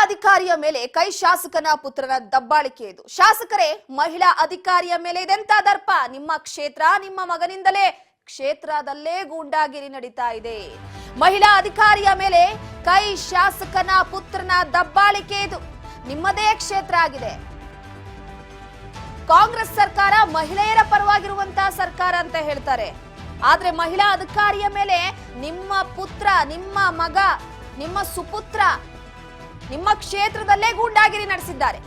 ಅಧಿಕಾರಿಯ ಮೇಲೆ ಕೈ ಶಾಸಕನ ಪುತ್ರನ ದಬ್ಬಾಳಿಕೆ ಇದು. ಶಾಸಕರೇ, ಮಹಿಳಾ ಅಧಿಕಾರಿಯ ಮೇಲೆ ಇದೆಂತ ದರ್ಪ? ನಿಮ್ಮ ಕ್ಷೇತ್ರ, ನಿಮ್ಮ ಮಗನಿಂದಲೇ ಕ್ಷೇತ್ರದಲ್ಲೇ ಗೂಂಡಾಗಿರಿ ನಡೀತಾ ಇದೆ. ಮಹಿಳಾ ಅಧಿಕಾರಿಯ ಮೇಲೆ ಕೈ ಶಾಸಕನ ಪುತ್ರನ ದಬ್ಬಾಳಿಕೆ ಇದು. ನಿಮ್ಮದೇ ಕ್ಷೇತ್ರ ಆಗಿದೆ. ಕಾಂಗ್ರೆಸ್ ಸರ್ಕಾರ ಮಹಿಳೆಯರ ಪರವಾಗಿರುವಂತಹ ಸರ್ಕಾರ ಅಂತ ಹೇಳ್ತಾರೆ. ಆದ್ರೆ ಮಹಿಳಾ ಅಧಿಕಾರಿಯ ಮೇಲೆ ನಿಮ್ಮ ಪುತ್ರ, ನಿಮ್ಮ ಮಗ, ನಿಮ್ಮ ಸುಪುತ್ರ ನಿಮ್ಮ ಕ್ಷೇತ್ರದಲ್ಲೇ ಗೂಂಡಾಗಿರಿ ನಡೆಸಿದ್ದಾರೆ.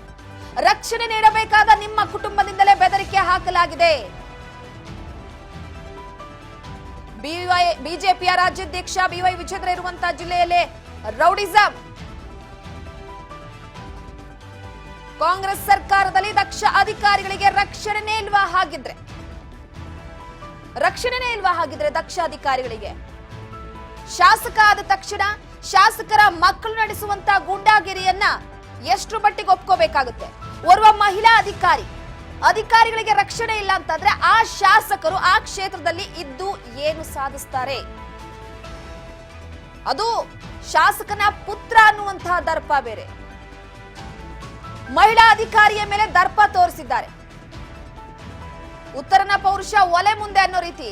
ರಕ್ಷಣೆ ನೀಡಬೇಕಾದ ನಿಮ್ಮ ಕುಟುಂಬದಿಂದಲೇ ಬೆದರಿಕೆ ಹಾಕಲಾಗಿದೆ. ಬಿಜೆಪಿಯ ರಾಜ್ಯಾಧ್ಯಕ್ಷ ಬಿವೈ ವಿಜೇಂದ್ರ ಇರುವಂತಹ ಜಿಲ್ಲೆಯಲ್ಲೇ ರೌಡಿಸಂ. ಕಾಂಗ್ರೆಸ್ ಸರ್ಕಾರದಲ್ಲಿ ದಕ್ಷ ಅಧಿಕಾರಿಗಳಿಗೆ ರಕ್ಷಣೆನೇ ಇಲ್ವಾ ಹಾಗಿದ್ರೆ? ದಕ್ಷ ಅಧಿಕಾರಿಗಳಿಗೆ ಶಾಸಕ ಆದ ತಕ್ಷಣ ಶಾಸಕರ ಮಕ್ಕಳು ನಡೆಸುವಂತಹ ಗೂಂಡಾಗಿರಿಯನ್ನ ಎಷ್ಟು ಮಟ್ಟಿಗೆ ಒಪ್ಕೋಬೇಕಾಗುತ್ತೆ? ಓರ್ವ ಮಹಿಳಾ ಅಧಿಕಾರಿಗಳಿಗೆ ರಕ್ಷಣೆ ಇಲ್ಲ ಅಂತಂದ್ರೆ ಆ ಶಾಸಕರು ಆ ಕ್ಷೇತ್ರದಲ್ಲಿ ಇದ್ದು ಏನು ಸಾಧಿಸ್ತಾರೆ? ಅದು ಶಾಸಕನ ಪುತ್ರ ಅನ್ನುವಂತಹ ದರ್ಪ ಬೇರೆ. ಮಹಿಳಾ ಅಧಿಕಾರಿಯ ಮೇಲೆ ದರ್ಪ ತೋರಿಸಿದ್ದಾರೆ. ಉತ್ತರನ ಪೌರುಷ ಒಲೆ ಮುಂದೆ ಅನ್ನೋ ರೀತಿ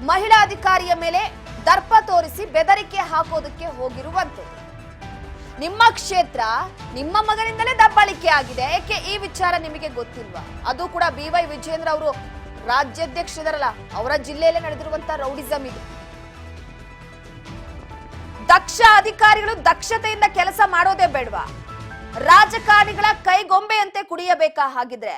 ಮಹಿಳಾ ಅಧಿಕಾರಿಯ ಮೇಲೆ ದರ್ಪ ತೋರಿಸಿ ಬೆದರಿಕೆ ಹಾಕೋದಕ್ಕೆ ಹೋಗಿರುವಂತದ್ದು. ನಿಮ್ಮ ಕ್ಷೇತ್ರ, ನಿಮ್ಮ ಮಗನಿಂದಲೇ ದಬ್ಬಾಳಿಕೆ ಆಗಿದೆ. ಯಾಕೆ ಈ ವಿಚಾರ ನಿಮಗೆ ಗೊತ್ತಿಲ್ವಾ? ಅದು ಕೂಡ ಬಿವೈ ವಿಜೇಂದ್ರ ಅವರು ರಾಜ್ಯಾಧ್ಯಕ್ಷರಲ್ಲ, ಅವರ ಜಿಲ್ಲೆಯಲ್ಲೇ ನಡೆದಿರುವಂತಹ ರೌಡಿಸಂ ಇದು. ದಕ್ಷ ಅಧಿಕಾರಿಗಳು ದಕ್ಷತೆಯಿಂದ ಕೆಲಸ ಮಾಡೋದೇ ಬೇಡವಾ? ರಾಜಕಾರಣಿಗಳ ಕೈಗೊಂಬೆಯಂತೆ ಕುಡಿಯಬೇಕಾ ಹಾಗಿದ್ರೆ?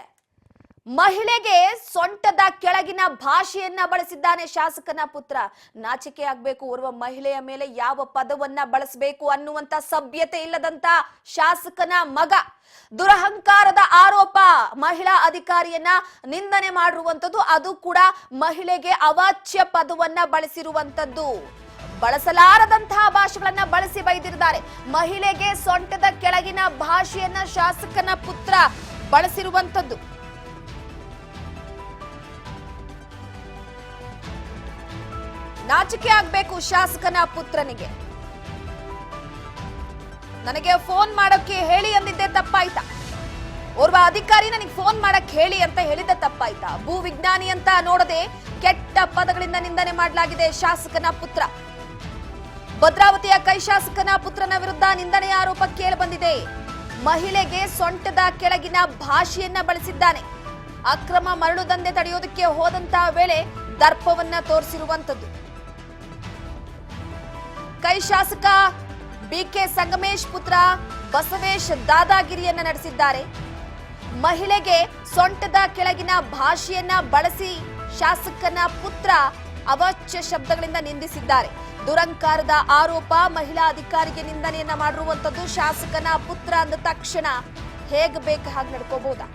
ಮಹಿಳೆಗೆ ಸೊಂಟದ ಕೆಳಗಿನ ಭಾಷೆಯನ್ನ ಬಳಸಿದ್ದಾನೆ ಶಾಸಕನ ಪುತ್ರ. ನಾಚಿಕೆ ಆಗ್ಬೇಕು. ಓರ್ವ ಮಹಿಳೆಯ ಮೇಲೆ ಯಾವ ಪದವನ್ನ ಬಳಸಬೇಕು ಅನ್ನುವಂತ ಸಭ್ಯತೆ ಇಲ್ಲದಂತ ಶಾಸಕನ ಮಗ. ದುರಹಂಕಾರದ ಆರೋಪ. ಮಹಿಳಾ ಅಧಿಕಾರಿಯನ್ನ ನಿಂದನೆ ಮಾಡಿರುವಂತದ್ದು, ಅದು ಕೂಡ ಮಹಿಳೆಗೆ ಅವಾಚ್ಯ ಪದವನ್ನ ಬಳಸಿರುವಂತದ್ದು. ಬಳಸಲಾರದಂತಹ ಭಾಷೆಗಳನ್ನ ಬಳಸಿ ಬೈದಿದ್ದಾರೆ. ಮಹಿಳೆಗೆ ಸೊಂಟದ ಕೆಳಗಿನ ಭಾಷೆಯನ್ನ ಶಾಸಕನ ಪುತ್ರ ಬಳಸಿರುವಂತದ್ದು. ನಾಚಿಕೆ ಆಗ್ಬೇಕು ಶಾಸಕನ ಪುತ್ರನಿಗೆ. ನನಗೆ ಫೋನ್ ಮಾಡೋಕೆ ಹೇಳಿ ಅಂದಿದ್ದೆ ತಪ್ಪಾಯ್ತಾ? ಓರ್ವ ಅಧಿಕಾರಿ ನನಗೆ ಫೋನ್ ಮಾಡಕ್ ಹೇಳಿ ಅಂತ ಹೇಳಿದ್ದೆ ತಪ್ಪಾಯ್ತಾ? ಭೂ ವಿಜ್ಞಾನಿ ಅಂತ ನೋಡದೆ ಕೆಟ್ಟ ಪದಗಳಿಂದ ನಿಂದನೆ ಮಾಡಲಾಗಿದೆ ಶಾಸಕನ ಪುತ್ರ. ಭದ್ರಾವತಿಯ ಕೈ ಶಾಸಕನ ಪುತ್ರನ ವಿರುದ್ಧ ನಿಂದನೆಯ ಆರೋಪ ಕೇಳಿ ಬಂದಿದೆ. ಮಹಿಳೆಗೆ ಸೊಂಟದ ಕೆಳಗಿನ ಭಾಷೆಯನ್ನ ಬಳಸಿದ್ದಾನೆ. ಅಕ್ರಮ ಮರಳು ದಂಧೆ ತಡೆಯೋದಕ್ಕೆ ಹೋದಂತಹ ವೇಳೆ ದರ್ಪವನ್ನ ತೋರಿಸಿರುವಂತದ್ದು. ಕೈ ಶಾಸಕ ಬಿಕೆ ಸಂಗಮೇಶ್ ಪುತ್ರ ಬಸವೇಶ್ ದಾದಾಗಿರಿಯನ್ನ ನಡೆಸಿದ್ದಾರೆ. ಮಹಿಳೆಗೆ ಸೊಂಟದ ಕೆಳಗಿನ ಭಾಷೆಯನ್ನ ಬಳಸಿ ಶಾಸಕನ ಪುತ್ರ ಅವಾಚ್ಯ ಶಬ್ದಗಳಿಂದ ನಿಂದಿಸಿದ್ದಾರೆ. ದುರಂಕಾರದ ಆರೋಪ. ಮಹಿಳಾ ಅಧಿಕಾರಿಗೆ ನಿಂದನೆಯನ್ನ ಮಾಡಿರುವಂತದ್ದು. ಶಾಸಕನ ಪುತ್ರ ಅಂದ ತಕ್ಷಣ ಹೇಗೆ ಬೇಕು ಹಾಗೆ ನಡ್ಕೋಬಹುದಾ?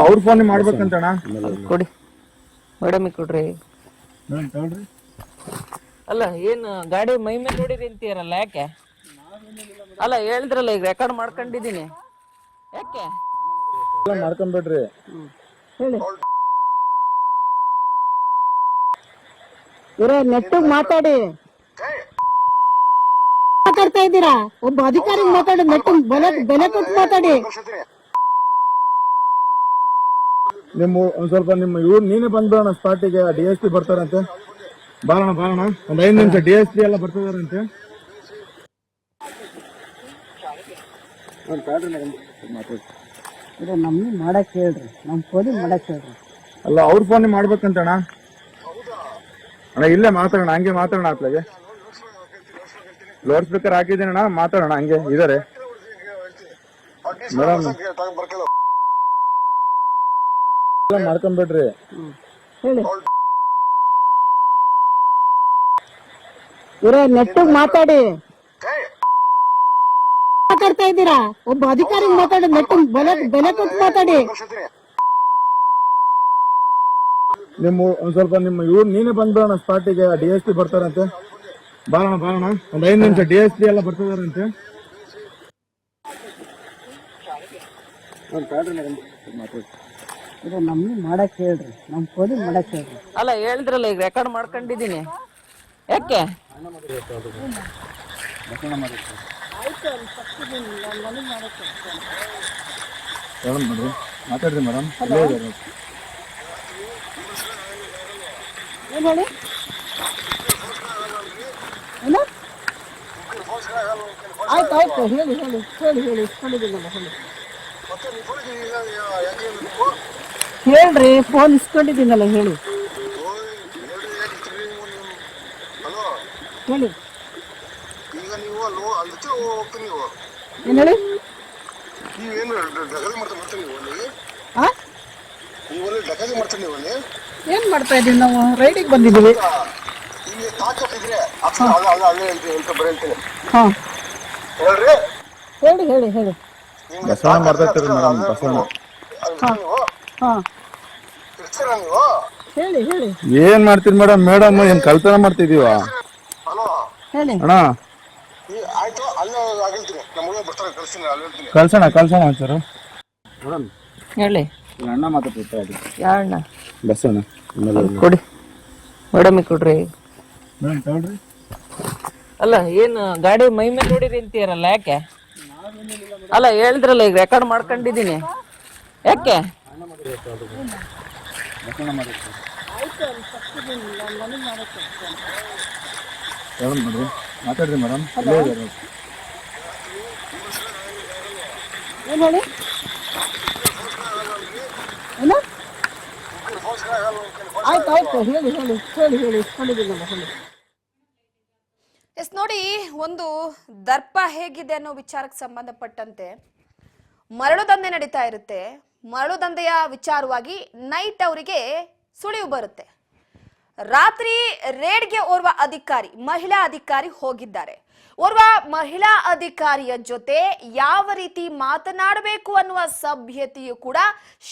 ಅವ್ರ ಫೋನ್ ಮಾಡ್ಬೇಕಂತಣ್ಣ. ಕೊಡಿ ಮೇಡಮ್ ಕೊಡ್ರಿ. ಅಲ್ಲ ಏನು ಗಾಡಿ ಮೈ ಮೇಲೆ ನೋಡಿರಿ ಅಂತೀರಲ್ಲ, ಯಾಕೆ? ಅಲ್ಲ ಹೇಳಿದ್ರಲ್ಲ, ಈಗ ರೆಕಾರ್ಡ್ ಮಾಡ್ಕೊಂಡಿದೀನಿ, ಯಾಕೆ ಮಾಡ್ಕೊಂಡ್ಬಿಡ್ರಿ? ಹೇಳಿ. ನೆಟ್ಟಿಗೆ ಮಾತಾಡಿ. ಮಾತಾಡ್ತಾ ಇದ್ದೀರಾ? ಒಬ್ಬ ಅಧಿಕಾರಿ ಮಾತಾಡಿ, ನೆಟ್ಟಿಗೆ ಬೆಲೆ ಕೊಟ್ಟು ಮಾತಾಡಿ. ನಿಮ್ಮ ಒಂದ್ ಸ್ವಲ್ಪ ನಿಮ್ಮ ನೀನೇ ಬಂದ್ಬಿಡೋಣ ಸ್ಪಾಟಿಗೆ. DSP ಬರ್ತಾರಂತೆ. ಬಾರೋಣ ಒಂದ್ 5 ನಿಮಿಷ. DSP ಎಲ್ಲ ಬರ್ತಿದಾರಂತೆ. ನಮ್ಗೆ ಮಾಡಕ್ ಹೇಳ್ರಿ, ನಮ್ ಫೋನ್ ಮಾಡಕ್ ಹೇಳ್ರಿ. ಅಲ್ಲ ಅವ್ರ ಫೋನ್ ಮಾಡ್ಬೇಕಂತಣ್ಣ. ಅಣ್ಣ ಇಲ್ಲೇ ಮಾತಾಡೋಣ, ಹಂಗೆ ಮಾತಾಡೋಣ. ಆತ್ಲಾಗೆ ಲೌಡ್ ಸ್ಪೀಕರ್ ಹಾಕಿದ್ದೀನಣ್ಣ, ಮಾತಾಡೋಣ ಹಂಗೆ ಇದಾರೆ ಮೇಡಮ್. ಮಾಡ್ಕೊಂಡ್ಬಿಡ್ರಿ. ಹೇಳಿ. ನೆಟ್ಟಿಗೆ ಮಾತಾಡಿ. ಮಾತಾಡ್ತಾ ಇದ್ದೀರಾ? ಒಬ್ಬ ಅಧಿಕಾರಿ ಮಾತಾಡಿ, ನೆಟ್ಟಿಗೆ ಬೆಲೆ ಕೊಟ್ಟು ಮಾತಾಡಿ. ನಿಮ್ಮ ಒಂದ್ ಸ್ವಲ್ಪ ನಿಮ್ಮ ನೀನೇ ಬಂದ್ಬಿಡೋಣ ಸ್ಪಾಟಿಗೆ. DSP ಬರ್ತಾರಂತೆ. ಬಾರೋಣ ಒಂದ್ 5 ನಿಮಿಷ. DSP ಎಲ್ಲ ಬರ್ತಿದಾರಂತೆ. ಇದು ನಮ್ಗೆ ಮಾಡಕ್ ಹೇಳ್ರಿ, ನಮ್ ಫೋನಿಗೆ ಮಾಡಕ್ ಹೇಳ್ರಿ. ಅಲ್ಲ ಹೇಳಿದ್ರಲ್ಲ ಈಗ ರೆಕಾರ್ಡ್ ಮಾಡ್ಕೊಂಡಿದ್ದೀನಿ. ಯಾಕೆ ಮಾತಾಡ್ರಿ ಮೇಡಮ್. ಏನ್ ಹೇಳಿ? ಏನು? ಆಯ್ತು ಹೇಳಿ ಇಸ್ಕೊಂಡಿದ್ದೀನಲ್ಲ ಹೇಳಿ. ಹೇಳ್ರಿ, ಫೋನ್ ಇಸ್ಕೊಂಡಿದ್ದೀನಲ್ಲ ಹೇಳಿ. ಹೇಳಿ ಏನ್ ಹೇಳಿ? ಏನ್ ಮಾಡ್ತಾ ಇದೀವಿ ನಾವು? ರೈಡಿಗೆ ಬಂದಿದ್ದೀವಿ. ಹೇಳಿ. ಬಸವಣ್ಣ ಮಾತಾಡ್ತೀರಿ ಮೇಡಮ್, ಬಸವಣ್ಣ. ಹೇಳಿ ಏನ್ ಮಾಡ್ತೀರಿ ಮೇಡಮ್ ಏನ್ ಕಳ್ತನ ಮಾಡ್ತಿದೀವ? ಹೇಳಿ. ಅಣ್ಣ ಕಳ್ಸೋಣ ಸರ್. ಮೇಡಮ್ ಹೇಳಿ. ಅಣ್ಣ ಮಾತಾಡ್ತಿರ್ತಾರೆ. ಯಾರಣ್ಣ? ಬಸವಣ್ಣ. ಕೊಡಿ ಮೇಡಮಿಗೆ ಕೊಡ್ರಿ. ಮೇಡಮ್ ತಗೊಳ್ರಿ. ಅಲ್ಲ ಏನು ಗಾಡಿ ಮೈ ಮೇಲೆ ನೋಡಿರಿ ಅಂತೀರಲ್ಲ, ಯಾಕೆ? ಅಲ್ಲ ಹೇಳಿದ್ರಲ್ಲ ಈಗ ರೆಕಾರ್ಡ್ ಮಾಡ್ಕೊಂಡಿದ್ದೀನಿ. ಯಾಕೆ ಮಾತಾಡ್ರಿ ಮೇಡಮ್. ಏನ್ ಹೇಳಿ? ಏನು? ಆಯ್ತು ಹೇಳಿ ಇಸ್ಕೊಂಡಿದ್ದೀನಲ್ಲ ಹೇಳಿ. ಎಸ್ ನೋಡಿ, ಒಂದು ದರ್ಪ ಹೇಗಿದೆ ಅನ್ನೋ ವಿಚಾರಕ್ಕೆ ಸಂಬಂಧಪಟ್ಟಂತೆ ಮರಳು ದಂಧೆ ನಡೀತಾ ಇರುತ್ತೆ. ಮರಳು ದಂಧೆಯ ವಿಚಾರವಾಗಿ ನೈಟ್ ಅವರಿಗೆ ಸುಳಿವು ಬರುತ್ತೆ. ರಾತ್ರಿ ರೇಡ್ಗೆ ಓರ್ವ ಅಧಿಕಾರಿ, ಮಹಿಳಾ ಅಧಿಕಾರಿ ಹೋಗಿದ್ದಾರೆ. ಓರ್ವ ಮಹಿಳಾ ಅಧಿಕಾರಿಯ ಜೊತೆ ಯಾವ ರೀತಿ ಮಾತನಾಡಬೇಕು ಅನ್ನುವ ಸಭ್ಯತೆಯು ಕೂಡ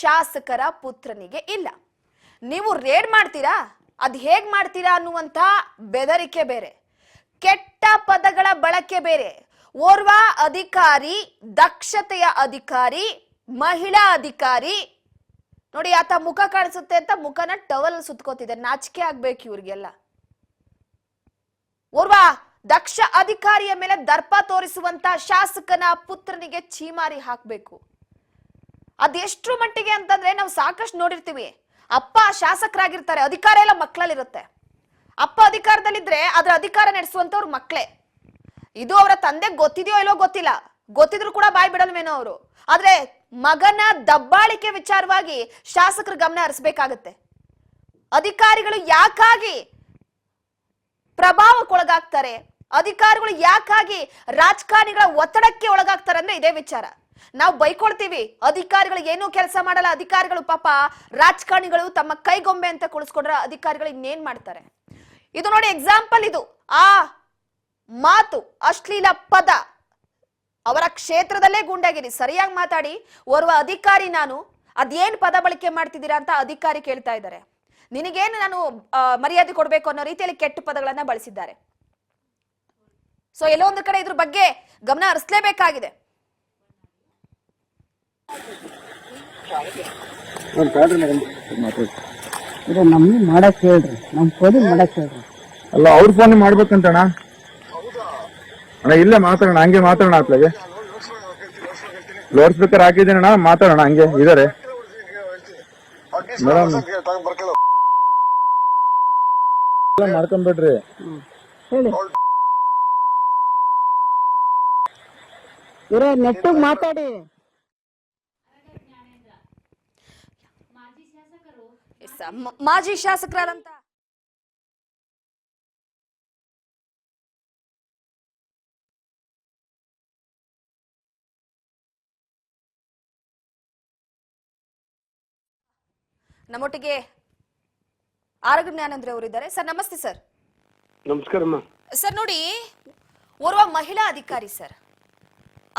ಶಾಸಕರ ಪುತ್ರನಿಗೆ ಇಲ್ಲ. ನೀವು ರೇಡ್ ಮಾಡ್ತೀರಾ, ಅದ್ ಹೇಗ್ ಮಾಡ್ತೀರಾ ಅನ್ನುವಂತ ಬೆದರಿಕೆ ಬೇರೆ, ಕೆಟ್ಟ ಪದಗಳ ಬಳಕೆ ಬೇರೆ. ಓರ್ವ ಅಧಿಕಾರಿ, ದಕ್ಷತೆಯ ಅಧಿಕಾರಿ, ಮಹಿಳಾ ಅಧಿಕಾರಿ ನೋಡಿ, ಆತ ಮುಖ ಕಾಣಿಸುತ್ತೆ ಅಂತ ಮುಖನ ಟವಲ್ ಸುತ್ಕೋತಿದೆ. ನಾಚಿಕೆ ಆಗ್ಬೇಕು ಇವ್ರಿಗೆಲ್ಲ. ಓರ್ವ ದಕ್ಷ ಅಧಿಕಾರಿಯ ಮೇಲೆ ದರ್ಪ ತೋರಿಸುವಂತ ಶಾಸಕನ ಪುತ್ರನಿಗೆ ಚೀಮಾರಿ ಹಾಕ್ಬೇಕು. ಅದೆಷ್ಟ್ರ ಮಟ್ಟಿಗೆ ಅಂತಂದ್ರೆ ನಾವು ಸಾಕಷ್ಟು ನೋಡಿರ್ತೀವಿ. ಅಪ್ಪ ಶಾಸಕರಾಗಿರ್ತಾರೆ, ಅಧಿಕಾರ ಎಲ್ಲ ಮಕ್ಕಳಲ್ಲಿರುತ್ತೆ. ಅಪ್ಪ ಅಧಿಕಾರದಲ್ಲಿದ್ರೆ ಅದ್ರ ಅಧಿಕಾರ ನಡೆಸುವಂತವ್ರು ಮಕ್ಕಳೇ. ಇದು ಅವರ ತಂದೆ ಗೊತ್ತಿದೆಯೋ ಇಲ್ಲೋ ಗೊತ್ತಿಲ್ಲ, ಗೊತ್ತಿದ್ರು ಕೂಡ ಬಾಯ್ ಬಿಡಲ್ವೇನೋ ಅವರು. ಆದ್ರೆ ಮಗನ ದಬ್ಬಾಳಿಕೆ ವಿಚಾರವಾಗಿ ಶಾಸಕರ ಗಮನ ಹರಿಸಬೇಕಾಗತ್ತೆ. ಅಧಿಕಾರಿಗಳು ಯಾಕಾಗಿ ಪ್ರಭಾವಕ್ಕೊಳಗಾಗ್ತಾರೆ, ಅಧಿಕಾರಿಗಳು ಯಾಕಾಗಿ ರಾಜಕಾರಣಿಗಳ ಒತ್ತಡಕ್ಕೆ ಒಳಗಾಗ್ತಾರೆ ಅಂದ್ರೆ ಇದೇ ವಿಚಾರ. ನಾವು ಬೈಕೊಳ್ತೀವಿ, ಅಧಿಕಾರಿಗಳು ಏನೂ ಕೆಲಸ ಮಾಡಲ್ಲ, ಅಧಿಕಾರಿಗಳು ಪಾಪ ರಾಜಕಾರಣಿಗಳು ತಮ್ಮ ಕೈಗೊಂಬೆ ಅಂತ ಕುಳಿಸ್ಕೊಂಡ್ರೆ ಅಧಿಕಾರಿಗಳು ಇನ್ನೇನ್ ಮಾಡ್ತಾರೆ. ಇದು ನೋಡಿ ಎಕ್ಸಾಂಪಲ್. ಇದು ಆ ಮಾತು, ಅಶ್ಲೀಲ ಪದ, ಅವರ ಕ್ಷೇತ್ರದಲ್ಲೇ ಗೂಂಡಾಗಿರಿ. ಸರಿಯಾಗಿ ಮಾತಾಡಿ, ಓರ್ವ ಅಧಿಕಾರಿ ನಾನು, ಅದೇನ್ ಪದ ಬಳಕೆ ಮಾಡ್ತಿದ್ದೀರಾ ಅಂತ ಅಧಿಕಾರಿ ಕೇಳ್ತಾ ಇದ್ದಾರೆ. ನಿನಗೇನು ನಾನು ಮರ್ಯಾದೆ ಕೊಡ್ಬೇಕು ಅನ್ನೋ ರೀತಿಯಲ್ಲಿ ಕೆಟ್ಟ ಪದಗಳನ್ನ ಬಳಸಿದ್ದಾರೆ. ಸೊ ಎಲ್ಲೋ ಒಂದು ಕಡೆ ಇದ್ರ ಬಗ್ಗೆ ಗಮನ ಹರಿಸಲೇಬೇಕಾಗಿದೆ. ಇದು ನಮ್ಗೆ ಮಾಡಕ್ ಹೇಳ್ರಿ, ನಮ್ ಫೋನಿಗೆ ಮಾಡಕ್ ಹೇಳ್ರಿ. ಅಲ್ಲ ಅವ್ರ ಫೋನ್ ಮಾಡ್ಬೇಕಂತಣ್ಣ. ಅಣ್ಣ ಇಲ್ಲೇ ಮಾತಾಡೋಣ, ಹಂಗೆ ಮಾತಾಡೋಣ. ಆತ್ಲಾಗೆ ಲೌಡ್ ಸ್ಪೀಕರ್ ಹಾಕಿದ್ದೀನಣ್ಣ, ಮಾತಾಡೋಣ ಹಂಗೆ ಇದಾರೆ ಮೇಡಮ್. ಮಾಡ್ಕೊಂಡ್ಬಿಡ್ರಿ. ಹೇಳಿ. ಇರೋ ನೆಟ್ಟಿಗೆ ಮಾತಾಡಿ. ಮಾಜಿ ಶಾಸಕರಾದಂತ ನಮ್ಮೊಟ್ಟಿಗೆ ಆರಗ ಜ್ಞಾನೇಂದ್ರ ಅವರಿದ್ದಾರೆ. ಸರ್ ನಮಸ್ತೆ. ಸರ್ ನಮಸ್ಕಾರ. ಸರ್ ನೋಡಿ, ಓರ್ವ ಮಹಿಳಾ ಅಧಿಕಾರಿ ಸರ್,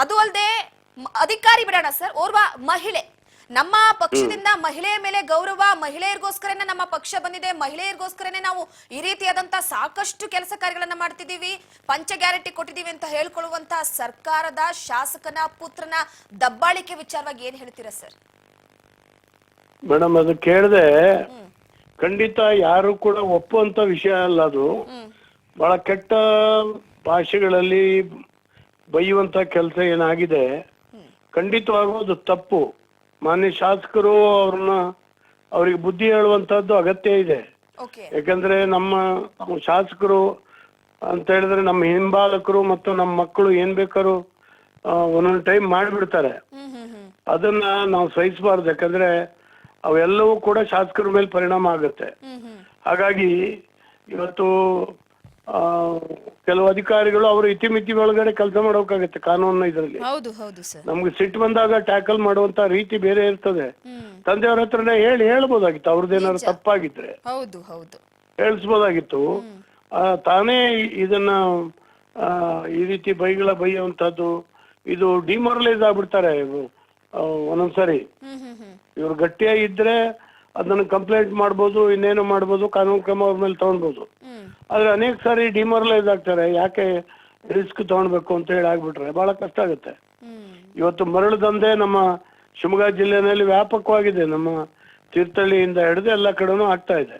ಅದು ಅಲ್ಲದೆ ಅಧಿಕಾರಿ ಬಿಡೋಣ ಸರ್, ಓರ್ವ ಮಹಿಳೆ ನಮ್ಮ ಪಕ್ಷದಿಂದ ಮಹಿಳೆಯ ಮೇಲೆ ಗೌರವ, ಮಹಿಳೆಯರಿಗೋಸ್ಕರನೇ ನಮ್ಮ ಪಕ್ಷ ಬಂದಿದೆ, ಮಹಿಳೆಯರಿಗೋಸ್ಕರನೇ ನಾವು ಈ ರೀತಿಯಾದಂತಹ ಸಾಕಷ್ಟು ಕೆಲಸ ಕಾರ್ಯಗಳನ್ನ ಮಾಡ್ತಿದೀವಿ, ಪಂಚ ಗ್ಯಾರಂಟಿ ಕೊಟ್ಟಿದೀವಿ ಅಂತ ಹೇಳ್ಕೊಳ್ಳುವಂತ ಸರ್ಕಾರದ ಶಾಸಕನ ಪುತ್ರನ ದಬ್ಬಾಳಿಕೆ ವಿಚಾರವಾಗಿ ಏನ್ ಹೇಳ್ತೀರಾ ಸರ್? ಮೇಡಮ್, ಅದು ಕೇಳದೆ ಖಂಡಿತ ಯಾರು ಕೂಡ ಒಪ್ಪುವಂತ ವಿಷಯ ಅಲ್ಲ. ಅದು ಬಹಳ ಕೆಟ್ಟ ಭಾಷೆಗಳಲ್ಲಿ ಬೈಯುವಂತ ಕೆಲಸ ಏನಾಗಿದೆ ಖಂಡಿತವಾಗೂ ಅದು ತಪ್ಪು. ಮಾನ್ಯ ಶಾಸಕರು ಅವ್ರಿಗೆ ಬುದ್ಧಿ ಹೇಳುವಂತದ್ದು ಅಗತ್ಯ ಇದೆ. ಯಾಕಂದ್ರೆ ನಮ್ಮ ಶಾಸಕರು ಅಂತ ಹೇಳಿದ್ರೆ ನಮ್ಮ ಹಿಂಬಾಲಕರು ಮತ್ತು ನಮ್ಮ ಮಕ್ಕಳು ಏನ್ ಬೇಕಾದ್ರು ಒಂದೊಂದು ಟೈಮ್ ಮಾಡಿಬಿಡ್ತಾರೆ. ಅದನ್ನ ನಾವು ಸಹಿಸಬಾರ್ದು. ಯಾಕಂದ್ರೆ ಅವೆಲ್ಲವೂ ಕೂಡ ಶಾಸಕರ ಮೇಲೆ ಪರಿಣಾಮ ಆಗುತ್ತೆ. ಹಾಗಾಗಿ ಇವತ್ತು ಕೆಲವು ಅಧಿಕಾರಿಗಳು ಅವರು ಇತಿಮಿತಿ ಒಳಗಡೆ ಕೆಲಸ ಮಾಡೋಕಾಗತ್ತೆ ಕಾನೂನು ಇದರಲ್ಲಿ. ನಮ್ಗೆ ಸಿಟ್ಟು ಬಂದಾಗ ಟ್ಯಾಕಲ್ ಮಾಡುವಂತ ರೀತಿ ಬೇರೆ ಇರ್ತದೆ. ತಂದೆಯವ್ರ ಹತ್ರನೇ ಹೇಳ್ಬೋದಾಗಿತ್ತು, ಅವ್ರದ್ದೇನಾದ್ರು ತಪ್ಪಾಗಿದ್ರೆ ಹೇಳಿಸ್ಬೋದಾಗಿತ್ತು. ತಾನೇ ಇದನ್ನ ಈ ರೀತಿ ಬೈಯುವಂತದ್ದು ಇದು ಡಿಮಾರಲೈಸ್ ಆಗ್ಬಿಡ್ತಾರೆ ಒಂದೊಂದ್ಸರಿ. ಇವ್ರು ಗಟ್ಟಿಯಾಗಿದ್ರೆ ಅದನ್ನ ಕಂಪ್ಲೇಂಟ್ ಮಾಡ್ಬೋದು, ಇನ್ನೇನು ಮಾಡ್ಬೋದು, ಕಾನೂನು ಕ್ರಮ ಅವ್ರ ಮೇಲೆ ತಗೊಳ್ಬೋದು. ಆದ್ರೆ ಅನೇಕ ಸಾರಿ ಡಿಮಾರಲೈಸ್ ಆಗ್ತಾರೆ. ಯಾಕೆ ರಿಸ್ಕ್ ತಗೊಳ್ಬೇಕು ಅಂತ ಹೇಳಿ ಆಗ್ಬಿಟ್ರೆ ಬಹಳ ಕಷ್ಟ ಆಗುತ್ತೆ. ಇವತ್ತು ಮರಳು ದಂಧೆ ನಮ್ಮ ಶಿವಮೊಗ್ಗ ಜಿಲ್ಲೆನಲ್ಲಿ ವ್ಯಾಪಕವಾಗಿದೆ. ನಮ್ಮ ತೀರ್ಥಹಳ್ಳಿಯಿಂದ ಹಿಡಿದು ಎಲ್ಲ ಕಡೆನೂ ಆಗ್ತಾ ಇದೆ.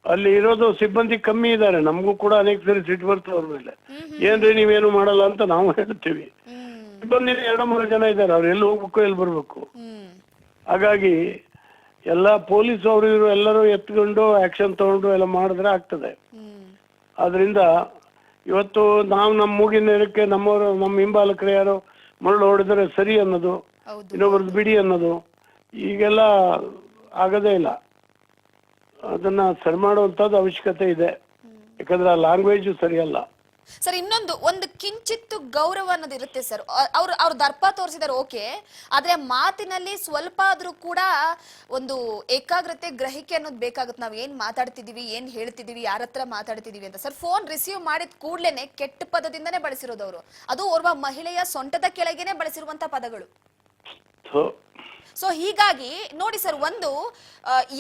ಅಲ್ಲಿ ಇರೋದು ಸಿಬ್ಬಂದಿ ಕಮ್ಮಿ ಇದ್ದಾರೆ. ನಮಗೂ ಕೂಡ ಅನೇಕ ಸರಿ ಸಿಟ್ಟು ಬರ್ತದೆ ಅವ್ರ ಮೇಲೆ. ಏನ್ರಿ ನೀವೇನು ಮಾಡಲ್ಲ ಅಂತ ನಾವು ಹೇಳ್ತೀವಿ. ಸಿಬ್ಬಂದಿ 2-3 ಜನ ಇದ್ದಾರೆ, ಅವ್ರು ಎಲ್ಲಿ ಹೋಗ್ಬೇಕು ಎಲ್ಲಿ ಬರ್ಬೇಕು. ಹಾಗಾಗಿ ಎಲ್ಲ ಪೊಲೀಸ್ ಅವರು ಇವರು ಎಲ್ಲರೂ ಎತ್ಕೊಂಡು ಆಕ್ಷನ್ ತಗೊಂಡು ಎಲ್ಲ ಮಾಡಿದ್ರೆ ಆಗ್ತದೆ. ಆದ್ರಿಂದ ಇವತ್ತು ನಾವು ನಮ್ಮ ಮೂಗಿನ ನೇರಕ್ಕೆ ನಮ್ಮ ಹಿಂಬಾಲಕರು ಯಾರೋ ಮರಳು ಹೊಡೆದ್ರೆ ಸರಿ ಅನ್ನೋದು, ಇನ್ನೊಬ್ರದ್ದು ಬಿಡಿ ಅನ್ನೋದು ಈಗೆಲ್ಲ ಆಗದೇ ಇಲ್ಲ. ಅದನ್ನ ಸರಿ ಮಾಡುವಂತದ್ದು ಅವಶ್ಯಕತೆ ಇದೆ. ಯಾಕಂದ್ರೆ ಆ ಲ್ಯಾಂಗ್ವೇಜ್ ಸರಿಯಲ್ಲ ಸರ್. ಒಂದು ಕಿಂಚಿತ್ತು ಗೌರವ ಅನ್ನೋದು ಇರುತ್ತೆ ಸರ್. ಅವ್ರು ದರ್ಪ ತೋರಿಸಿದಾರೆ, ಓಕೆ, ಆದ್ರೆ ಮಾತಿನಲ್ಲಿ ಸ್ವಲ್ಪ ಆದ್ರೂ ಕೂಡ ಒಂದು ಏಕಾಗ್ರತೆ, ಗ್ರಹಿಕೆ ಅನ್ನೋದು ಬೇಕಾಗುತ್ತೆ. ನಾವ್ ಏನ್ ಮಾತಾಡ್ತಿದೀವಿ, ಏನ್ ಹೇಳ್ತಿದೀವಿ, ಯಾರ ಹತ್ರ ಮಾತಾಡ್ತಿದೀವಿ ಅಂತ. ಸರ್, ಫೋನ್ ರಿಸೀವ್ ಮಾಡಿದ ಕೂಡ್ಲೇನೆ ಕೆಟ್ಟ ಪದದಿಂದನೇ ಬಳಸಿರೋದವ್ರು. ಅದು ಓರ್ವ ಮಹಿಳೆಯ ಸೊಂಟದ ಕೆಳಗೇನೆ ಬಳಸಿರುವಂತ ಪದಗಳು. ಸೊ ಹೀಗಾಗಿ ನೋಡಿ ಸರ್,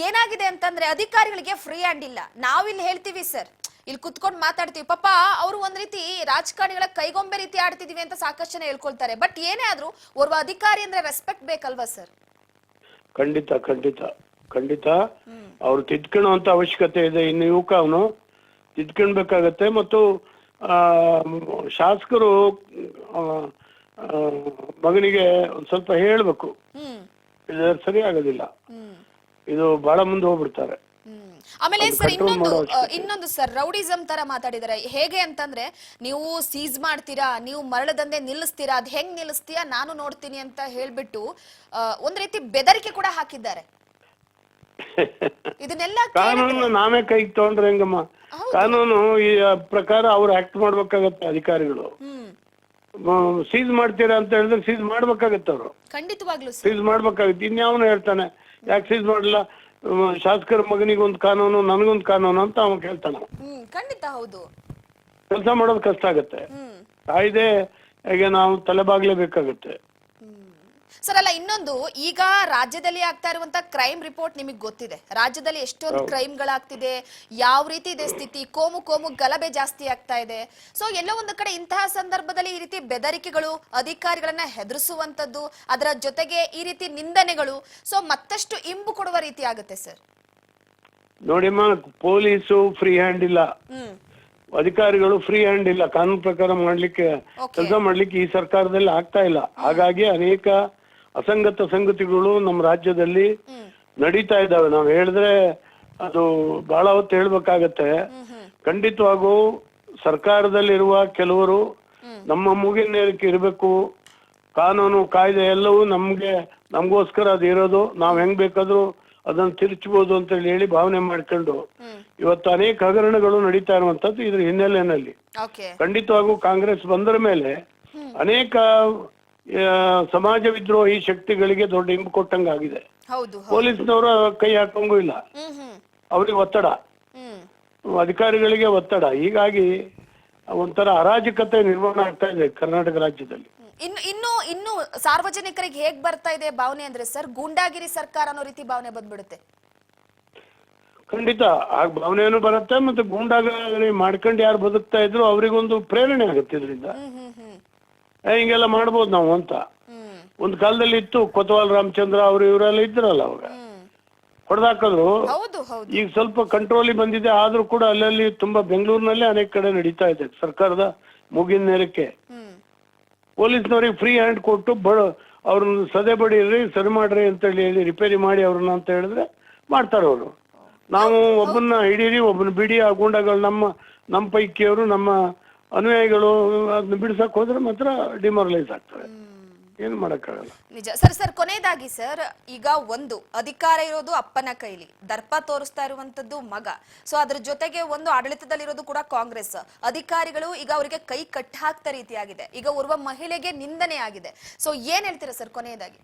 ಏನಾಗಿದೆ ಅಂತಂದ್ರೆ ಅಧಿಕಾರಿಗಳಿಗೆ ಫ್ರೀ ಹ್ಯಾಂಡ್ ಇಲ್ಲ. ನಾವಿಲ್ಲಿ ಹೇಳ್ತೀವಿ ಸರ್, ಇಲ್ಲಿ ಕುತ್ಕೊಂಡು ಮಾತಾಡ್ತೀವಿ, ಪಾಪ ಅವರು ಒಂದ್ ರೀತಿ ರಾಜಕಾರಣಿಗಳ ಕೈಗೊಂಬೆ ರೀತಿ ಆಡ್ತಿದೀವಿ ಅಂತ ಸಾಕಷ್ಟು ಜನ ಹೇಳ್ಕೊಳ್ತಾರೆ. ಬಟ್ ಏನೇ ಆದ್ರೂ ಓರ್ವ ಅಧಿಕಾರಿ ಅಂದ್ರೆ ರೆಸ್ಪೆಕ್ಟ್ ಬೇಕಲ್ವಾ ಸರ್? ಖಂಡಿತ ಖಂಡಿತ ಖಂಡಿತ ಅವ್ರು ತಿದ್ಕೊಳ್ಳುವಂತ ಅವಶ್ಯಕತೆ ಇದೆ. ಇನ್ನು ಯುವಕ ಅವನು ತಿದ್ಕೊಳ್ಬೇಕಾಗತ್ತೆ. ಮತ್ತು ಶಾಸಕರು ಮಗನಿಗೆ ಒಂದ್ ಸ್ವಲ್ಪ ಹೇಳ್ಬೇಕು, ಇದು ಸರಿ ಆಗೋದಿಲ್ಲ, ಇದು ಬಹಳ ಮುಂದೆ ಹೋಗ್ಬಿಡ್ತಾರೆ. ಆಮೇಲೆ ಸರ್ ಇನ್ನೊಂದು ಸರ್, ರೌಡಿಸಂ ತರ ಮಾತಾಡಿದಾರೆ. ಹೇಗೆ ಅಂತಂದ್ರೆ, ನೀವು ಸೀಸ್ ಮಾಡ್ತೀರಾ, ನೀವು ಮರಳು ದಂಧೆ ನಿಲ್ಲಿಸ್ತೀರಾ, ಅದ್ ಹೆಂಗ್ ನಿಲ್ಲಿಸ್ತೀಯಾ ನಾನು ನೋಡ್ತೀನಿ ಅಂತ ಹೇಳ್ಬಿಟ್ಟು ಒಂದ್ ರೀತಿ ಬೆದರಿಕೆ ಕೂಡ ಹಾಕಿದ್ದಾರೆ. ಇದನ್ನೆಲ್ಲ ಕಾನೂನು ನಾವೇ ಕೈಗೆ ತಗೊಂಡ್ರೆ ಹೆಂಗಮ್ಮ? ಕಾನೂನು ಈ ಪ್ರಕಾರ ಅವ್ರು ಆಕ್ಟ್ ಮಾಡ್ಬೇಕಾಗತ್ತೆ ಅಧಿಕಾರಿಗಳು. ಸೀಸ್ ಮಾಡ್ತೀರಾ ಅಂತ ಹೇಳಿದ್ರೆ ಸೀಸ್ ಮಾಡ್ಬೇಕಾಗತ್ತೆ. ಅವರು ಖಂಡಿತವಾಗ್ಲೂ ಸೀಸ್ ಮಾಡ್ಬೇಕಾಗತ್ತೆ. ಇನ್ಯಾವನು ಹೇಳ್ತಾನೆ ಯಾಕೆ ಸೀಸ್ ಮಾಡಲ್ಲ, ಶಾಸಕರ ಮಗನಿಗೊಂದು ಕಾನೂನು ನನಗೊಂದು ಕಾನೂನು ಅಂತ ಅವನು ಕೇಳ್ತಾನ. ಖಂಡಿತ ಹೌದು. ಕೆಲಸ ಮಾಡೋದು ಕಷ್ಟ ಆಗತ್ತೆ. ಕಾಯ್ದೆ ಹೇಗೆ ನಾವು ತಲೆಬಾಗ್ಲೇಬೇಕಾಗತ್ತೆ. ಸರ್, ಅಲ್ಲ ಇನ್ನೊಂದು, ಈಗ ರಾಜ್ಯದಲ್ಲಿ ಆಗ್ತಾ ಇರುವಂತ ಕ್ರೈಮ್ ರಿಪೋರ್ಟ್ ನಿಮಗೆ ಗೊತ್ತಿದೆ. ರಾಜ್ಯದಲ್ಲಿ ಎಷ್ಟೊಂದು ಕ್ರೈಮ್ಗಳಾಗ್ತಿದೆ, ಯಾವ ರೀತಿ ಇದೆ ಸ್ಥಿತಿ, ಕೋಮು ಗಲಭೆ ಜಾಸ್ತಿ ಆಗ್ತಾ ಇದೆ. ಸೊ ಎಲ್ಲೋ ಒಂದು ಕಡೆ ಇಂತಹ ಸಂದರ್ಭದಲ್ಲಿ ಈ ರೀತಿ ಬೆದರಿಕೆಗಳು, ಅಧಿಕಾರಿಗಳನ್ನ ಹೆದರಿಸುವಂತದ್ದು, ಅದರ ಜೊತೆಗೆ ಈ ರೀತಿ ನಿಂದನೆಗಳು ಸೊ ಮತ್ತಷ್ಟು ಇಂಬು ಕೊಡುವ ರೀತಿ ಆಗುತ್ತೆ ಸರ್. ನೋಡಿಮ್ಮ, ಪೊಲೀಸು ಫ್ರೀ ಹ್ಯಾಂಡ್ ಇಲ್ಲ, ಅಧಿಕಾರಿಗಳು ಫ್ರೀ ಹ್ಯಾಂಡ್ ಇಲ್ಲ. ಕಾನೂನು ಪ್ರಕಾರ ಮಾಡ್ಲಿಕ್ಕೆ ಕೆಲಸ ಮಾಡ್ಲಿಕ್ಕೆ ಈ ಸರ್ಕಾರದಲ್ಲಿ ಆಗ್ತಾ ಇಲ್ಲ. ಹಾಗಾಗಿ ಅನೇಕ ಅಸಂಗತ ಸಂಗತಿಗಳು ನಮ್ಮ ರಾಜ್ಯದಲ್ಲಿ ನಡೀತಾ ಇದ್ದಾವೆ. ನಾವು ಹೇಳಿದ್ರೆ ಅದು ಬಹಳ ಹೊತ್ತು ಹೇಳ್ಬೇಕಾಗತ್ತೆ. ಖಂಡಿತವಾಗೂ ಸರ್ಕಾರದಲ್ಲಿರುವ ಕೆಲವರು ನಮ್ಮ ಮೂಗಿನ ನೇರಕ್ಕೆ ಇರಬೇಕು. ಕಾನೂನು ಕಾಯ್ದೆ ಎಲ್ಲವೂ ನಮ್ಗೋಸ್ಕರ ಅದು ಇರೋದು, ನಾವ್ ಹೆಂಗ್ ಬೇಕಾದ್ರೂ ಅದನ್ನ ತಿರುಚಬಹುದು ಅಂತ ಹೇಳಿ ಭಾವನೆ ಮಾಡ್ಕೊಂಡು ಇವತ್ತು ಅನೇಕ ಹಗರಣಗಳು ನಡೀತಾ ಇರುವಂತದ್ದು ಇದ್ರ ಹಿನ್ನೆಲೆಯಲ್ಲಿ. ಖಂಡಿತವಾಗೂ ಕಾಂಗ್ರೆಸ್ ಬಂದರ ಮೇಲೆ ಅನೇಕ ಸಮಾಜ ವಿದ್ರೋಹಿ ಶಕ್ತಿಗಳಿಗೆ ದೊಡ್ಡ ಇಂಬು ಕೊಟ್ಟಂಗಾಗಿದೆ. ಪೊಲೀಸ್ನವರ ಕೈ ಹಾಕಂಗೂ ಇಲ್ಲ, ಅವ್ರಿಗೆ ಒತ್ತಡ, ಅಧಿಕಾರಿಗಳಿಗೆ ಒತ್ತಡ. ಹೀಗಾಗಿ ಒಂಥರ ಅರಾಜಕತೆ ನಿರ್ಮಾಣ ಆಗ್ತಾ ಇದೆ ಕರ್ನಾಟಕ ರಾಜ್ಯದಲ್ಲಿ. ಇನ್ನು ಸಾರ್ವಜನಿಕರಿಗೆ ಹೇಗ್ ಬರ್ತಾ ಇದೆ ಭಾವನೆ ಅಂದ್ರೆ ಸರ್, ಗೂಂಡಾಗಿರಿ ಸರ್ಕಾರ ಅನ್ನೋ ರೀತಿ ಭಾವನೆ ಬಂದ್ಬಿಡುತ್ತೆ. ಖಂಡಿತ ಆ ಭಾವನೆಯನ್ನು ಬರುತ್ತೆ, ಮತ್ತೆ ಗೂಂಡಾಗಿರಿ ಮಾಡ್ಕೊಂಡು ಯಾರು ಬದುಕ್ತಾ ಇದ್ರು ಅವರಿಗೊಂದು ಪ್ರೇರಣೆ ಆಗುತ್ತೆ ಇದರಿಂದ. ಹಿಂಗೆಲ್ಲ ಮಾಡ್ಬೋದು ನಾವು ಅಂತ. ಒಂದ್ ಕಾಲದಲ್ಲಿ ಇತ್ತು, ಕೊತ್ವಾಲ್ ರಾಮಚಂದ್ರ ಅವರು ಇವರೆಲ್ಲ ಇದ್ರಲ್ಲ ಅವಾಗ ಹೊಡೆದಾಕಿದ್ರು. ಈಗ ಸ್ವಲ್ಪ ಕಂಟ್ರೋಲಿಗೆ ಬಂದಿದೆ, ಆದ್ರೂ ಕೂಡ ಅಲ್ಲಲ್ಲಿ ತುಂಬಾ ಬೆಂಗಳೂರಿನಲ್ಲೇ ಅನೇಕ ಕಡೆ ನಡೀತಾ ಇದೆ. ಸರ್ಕಾರದ ಮುಗಿನ ನೇರಕ್ಕೆ ಪೊಲೀಸ್ನವ್ರಿಗೆ ಫ್ರೀ ಹ್ಯಾಂಡ್ ಕೊಟ್ಟು ಅವ್ರನ್ನ ಸದೆ ಬಡೀರಿ, ಸರಿ ಮಾಡ್ರಿ ಅಂತ ಹೇಳಿ ರಿಪೇರಿ ಮಾಡಿ ಅವ್ರನ್ನ ಅಂತ ಹೇಳಿದ್ರೆ ಮಾಡ್ತಾರ ಅವರು. ನಾವು ಒಬ್ಬನ್ನ ಹಿಡೀರಿ ಒಬ್ಬನ ಬಿಡಿ, ಆ ಗೂಂಡಗಳು ನಮ್ಮ ಪೈಕಿಯವರು ನಮ್ಮ ಅನುಯಾಯಿಗಳು ಅದನ್ನ ಬಿಡ್ಸಕ್ ಹೋದ್ರೆ ಮಾತ್ರ ಡಿಮಾರಲೈಸ್ ಆಗ್ತವೆ. ಏನ್ ಮಾಡಕ್ಕಾಗಲ್ಲ. ನಿಜ ಸರ್. ಕೊನೆಯದಾಗಿ ಸರ್, ಈಗ ಒಂದು ಅಧಿಕಾರ ಇರೋದು ಅಪ್ಪನ ಕೈಲಿ, ದರ್ಪ ತೋರಿಸ್ತಾ ಇರುವಂತದ್ದು ಮಗ. ಸೊ ಅದ್ರ ಜೊತೆಗೆ ಒಂದು ಆಡಳಿತದಲ್ಲಿರೋದು ಕೂಡ ಕಾಂಗ್ರೆಸ್ ಅಧಿಕಾರಿಗಳು. ಈಗ ಅವರಿಗೆ ಕೈ ಕಟ್ಟ ಹಾಕ್ತಾ ರೀತಿಯಾಗಿದೆ. ಈಗ ಓರ್ವ ಮಹಿಳೆಗೆ ನಿಂದನೆ ಆಗಿದೆ. ಸೊ ಏನ್ ಹೇಳ್ತೀರಾ ಸರ್ ಕೊನೆಯದಾಗಿ?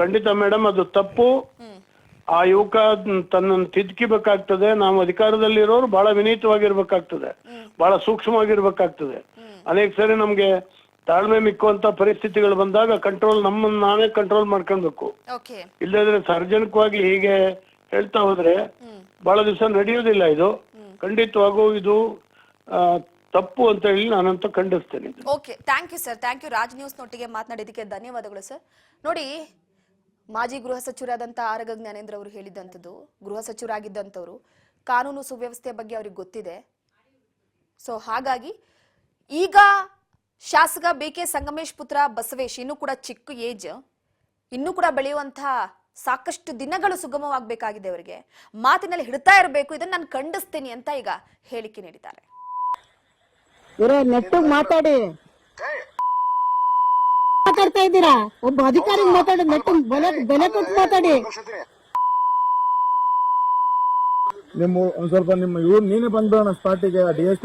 ಖಂಡಿತ ಮೇಡಮ್, ಅದು ತಪ್ಪು. ಆ ಯುವಕ ತನ್ನನ್ನು ತಿದ್ಕಿಬೇಕಾಗ್ತದೆ. ನಾವು ಅಧಿಕಾರದಲ್ಲಿರೋರು ಬಹಳ ವಿನೀತವಾಗಿರ್ಬೇಕಾಗ್ತದೆ, ಬಹಳ ಸೂಕ್ಷ್ಮವಾಗಿರ್ಬೇಕಾಗ್ತದೆ. ಅನೇಕ ಸರಿ ನಮ್ಗೆ ತಾಳ್ಮೆ ಮಿಕ್ಕುವಂತ ಪರಿಸ್ಥಿತಿಗಳು ಬಂದಾಗ ನಮ್ಮನ್ನ ನಾವೇ ಕಂಟ್ರೋಲ್ ಮಾಡ್ಕೊಳ್ಬೇಕು. ಇಲ್ಲದ್ರೆ ಸಾರ್ವಜನಿಕವಾಗಿ ಹೀಗೆ ಹೇಳ್ತಾ ಹೋದ್ರೆ ಬಹಳ ದಿವಸ ನಡೆಯೋದಿಲ್ಲ. ಇದು ಖಂಡಿತವಾಗೂ ಇದು ತಪ್ಪು ಅಂತ ಹೇಳಿ ನಾನಂತೂ ಖಂಡಿಸ್ತೇನೆ. Okay, thank you sir. Thank you. Raj News ನೊಟ್ಟಿಗೆ ಮಾತನಾಡಿದಕ್ಕೆ ಧನ್ಯವಾದಗಳು ಸರ್. ನೋಡಿ, ಮಾಜಿ ಗೃಹ ಸಚಿವರಾದಂತ ಆರಗ ಜ್ಞಾನೇಂದ್ರ ಅವರು ಹೇಳಿದಂಥದ್ದು, ಗೃಹ ಸಚಿವರಾಗಿದ್ದಂಥವ್ರು, ಕಾನೂನು ಸುವ್ಯವಸ್ಥೆ ಬಗ್ಗೆ ಅವ್ರಿಗೆ ಗೊತ್ತಿದೆ. ಸೊ ಹಾಗಾಗಿ ಈಗ ಶಾಸಕ BK ಸಂಗಮೇಶ್ ಪುತ್ರ ಬಸವೇಶ್ ಇನ್ನೂ ಕೂಡ ಚಿಕ್ಕ ಏಜ್, ಇನ್ನೂ ಕೂಡ ಬೆಳೆಯುವಂತಹ ಸಾಕಷ್ಟು ದಿನಗಳು ಸುಗಮವಾಗಬೇಕಾಗಿದೆ. ಅವರಿಗೆ ಮಾತಿನಲ್ಲಿ ಹಿಡ್ತಾ ಇರಬೇಕು. ಇದನ್ನ ನಾನು ಖಂಡಿಸ್ತೀನಿ ಅಂತ ಈಗ ಹೇಳಿಕೆ ನೀಡಿದ್ದಾರೆ. ಮಾತಾಡ್ತಾ ಇದ್ದೀರಾ? ಒಬ್ಬ ಅಧಿಕಾರಿ ಮಾತಾಡಿ, ನೆಟ್ಟು ಬೆಲೆ ಕೊಟ್ಟು ಮಾತಾಡಿ. ಒಂದ್ ಸ್ವಲ್ಪ ನಿಮ್ಮ ನೀನೇ ಬಂದ್ಬಿಡೋಣ ಸ್ಪಾಟಿಗೆ. DSP